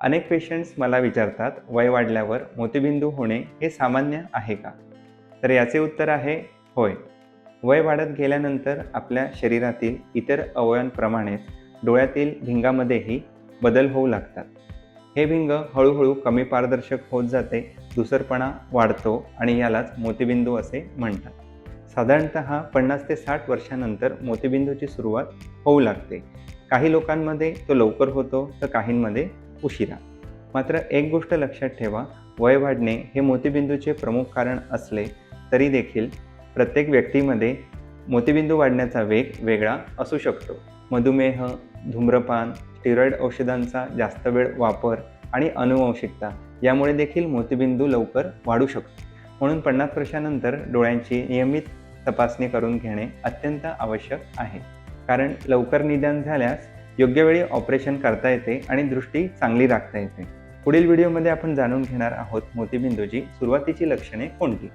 अनेक पेशंट्स मला विचारतात, वय वाढल्यावर मोतीबिंदू होणे हे सामान्य आहे का? तर याचे उत्तर आहे होय. वय वाढत गेल्यानंतर आपल्या शरीरातील इतर अवयवांप्रमाणेच डोळ्यातील भिंगामध्येही बदल होऊ लागतात. हे भिंग हळूहळू कमी पारदर्शक होत जाते, धुसरपणा वाढतो आणि यालाच मोतीबिंदू असे म्हणतात. साधारणतः 50 ते 60 वर्षानंतर मोतीबिंदूची सुरुवात होऊ लागते. काही लोकांमध्ये तो लवकर होतो तर काहींमध्ये उशिरा. मात्र एक गोष्ट लक्षात ठेवा, वय वाढणे हे मोतीबिंदूचे प्रमुख कारण असले तरी देखील प्रत्येक व्यक्तीमध्ये मोतीबिंदू वाढण्याचा वेग वेगळा असू शकतो. मधुमेह, धूम्रपान, स्टेरॉइड औषधांचा जास्त वेळ वापर आणि आनुवंशिकता यामुळे देखील मोतीबिंदू लवकर वाढू शकतो. म्हणून 50 वर्षानंतर डोळ्यांची नियमित तपासणी करून घेणे अत्यंत आवश्यक आहे. कारण लवकर निदान झाल्यास योग्य वेळी ऑपरेशन करता येते आणि दृष्टी चांगली राखता येते. पुढील व्हिडिओमध्ये आपण जाणून घेणार आहोत मोतीबिंदूची सुरुवातीची लक्षणे कोणती.